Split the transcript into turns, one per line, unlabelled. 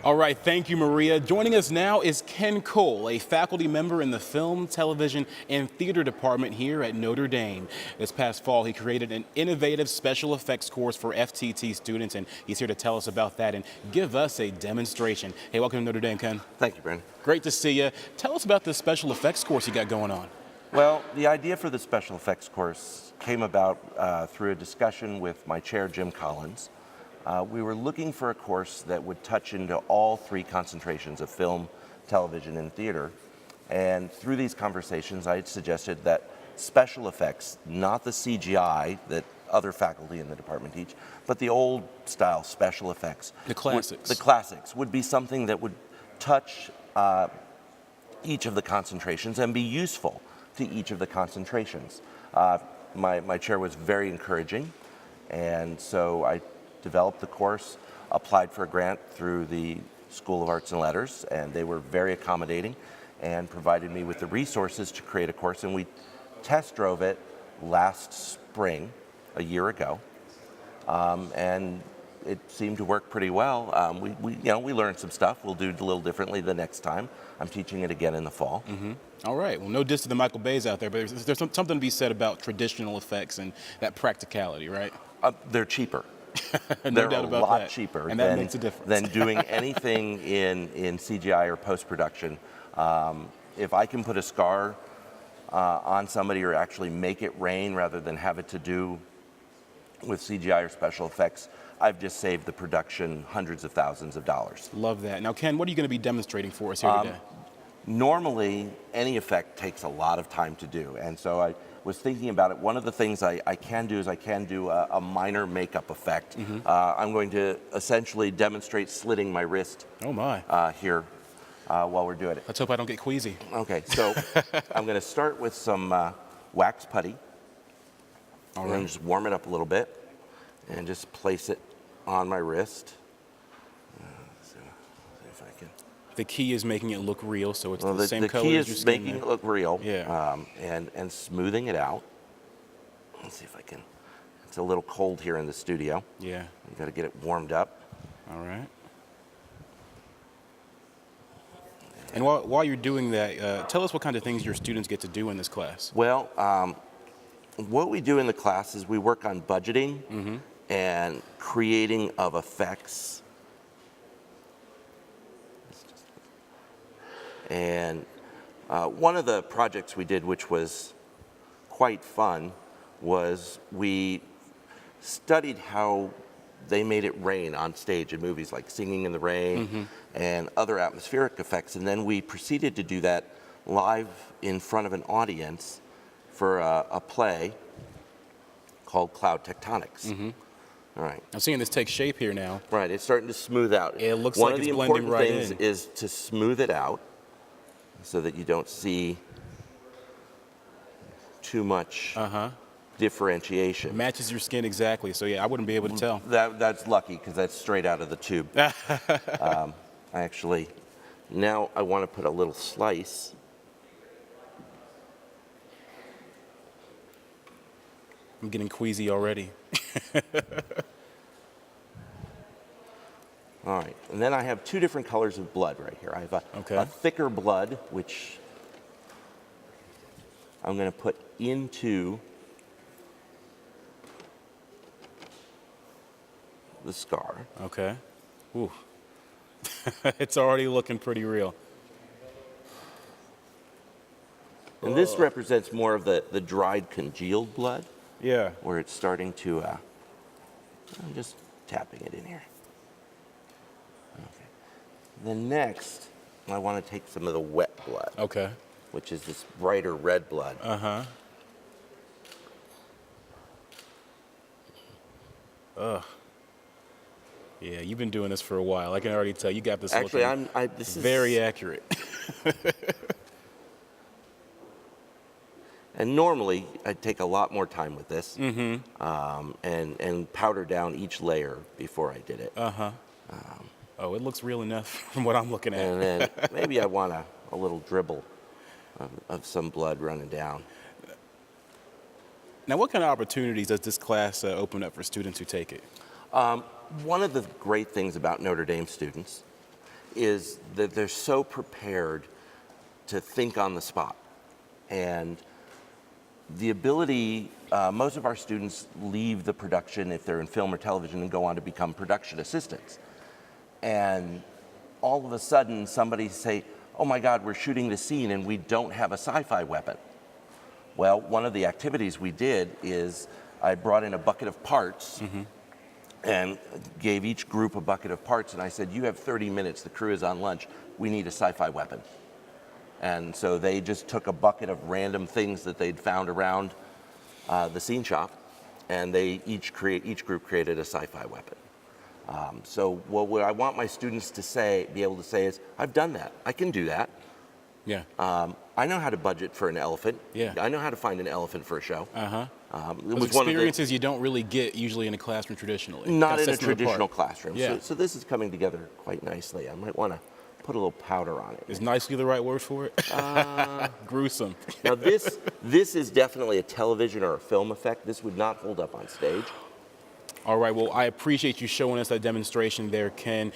All right, thank you, Maria. Joining us now is Ken Cole, a faculty member in the Film, Television, and Theater Department here at Notre Dame. This past fall, he created an innovative special effects course for FTT students, and he's here to tell us about that and give us a demonstration. Hey, welcome to Notre Dame, Ken.
Thank you, Brandon.
Great to see you. Tell us about the special effects course you got going on.
Well, the idea for the special effects course came about through a discussion with my chair, Jim Collins. We were looking for a course that would touch into all three concentrations of film, television, and theater. And through these conversations, I had suggested that special effects, not the CGI that other faculty in the department teach, but the old style special effects.
The classics.
The classics would be something that would touch each of the concentrations and be useful to each of the concentrations. My chair was very encouraging, and so I developed the course, applied for a grant through the School of Arts and Letters, and they were very accommodating and provided me with the resources to create a course. And we test drove it last spring, a year ago, and it seemed to work pretty well. We learned some stuff. We'll do it a little differently the next time. I'm teaching it again in the fall.
All right. Well, no diss to the Michael Bays out there, but there's something to be said about traditional effects and that practicality, right?
They're cheaper.
No
They're
doubt
a
about
lot
that.
cheaper
And that makes a difference.
than doing anything in CGI or post-production. If I can put a scar on somebody or actually make it rain rather than have it to do with CGI or special effects, I've just saved the production hundreds of thousands of dollars.
Love that. Now, Ken, what are you going to be demonstrating for us here today?
Normally, any effect takes a lot of time to do, and so I was thinking about it. One of the things I can do is I can do a minor makeup effect. I'm going to essentially demonstrate slitting my wrist
Oh, my.
here while we're doing it.
Let's hope I don't get queasy.
Okay, so I'm going to start with some wax putty.
All
And
right.
then just warm it up a little bit and just place it on my wrist. See if I can.
The key is making it look real, so it's
Well,
the same
the
color
key
as your
is
skin
making
there.
it look real,
Yeah.
and smoothing it out. Let's see if I can. It's a little cold here in the studio.
Yeah.
You got to get it warmed up.
All right. And while you're doing that, tell us what kind of things your students get to do in this class.
Well, what we do in the class is we work on budgeting and creating of effects. And one of the projects we did, which was quite fun, was we studied how they made it rain on stage in movies like Singing in the Rain and other atmospheric effects. And then we proceeded to do that live in front of an audience for a play called Cloud Tectonics. All right.
I'm seeing this take shape here now.
Right, it's starting to smooth out.
It looks
One
like
of
it's
the
blending
important
right
things
in.
is to smooth it out so that you don't see too much differentiation.
Matches your skin exactly, so yeah, I wouldn't be able to tell.
That's lucky because that's straight out of the tube. Now I want to put a little slice.
I'm getting queasy already.
All right, and then I have two different colors of blood right here. I have a thicker blood, which I'm going to put into the scar.
Okay. Ooh. It's already looking pretty real.
And this represents more of the dried congealed blood,
Yeah.
where it's starting to, I'm just tapping it in here. Okay. Then next, I want to take some of the wet blood,
Okay.
which is this brighter red blood.
Ugh. Yeah, you've been doing this for a while. I can already tell you got this
Actually,
looking
this is
very accurate.
And normally, I'd take a lot more time with this and powder down each layer before I did it.
Oh, it looks real enough from what I'm looking at.
And then maybe I want a little dribble of some blood running down.
Now, what kind of opportunities does this class open up for students who take it?
One of the great things about Notre Dame students is that they're so prepared to think on the spot. And the ability, most of our students leave the production if they're in film or television and go on to become production assistants. And all of a sudden somebody say, oh my God, we're shooting this scene and we don't have a sci-fi weapon. Well, one of the activities we did is I brought in a bucket of parts and gave each group a bucket of parts, and I said, you have 30 minutes, the crew is on lunch, we need a sci-fi weapon. And so they just took a bucket of random things that they'd found around the scene shop, and they each group created a sci-fi weapon. So what I want my students to be able to say is, I've done that, I can do that.
Yeah.
I know how to budget for an elephant.
Yeah.
I know how to find an elephant for a show.
Those experiences you don't really get usually in a classroom traditionally.
Not
That
in a
sets them
traditional
apart.
classroom.
Yeah.
So this is coming together quite nicely. I might want to put a little powder on it.
Is nicely the right word for it? Gruesome.
Now this is definitely a television or a film effect. This would not hold up on stage.
All right, well, I appreciate you showing us that demonstration there, Ken.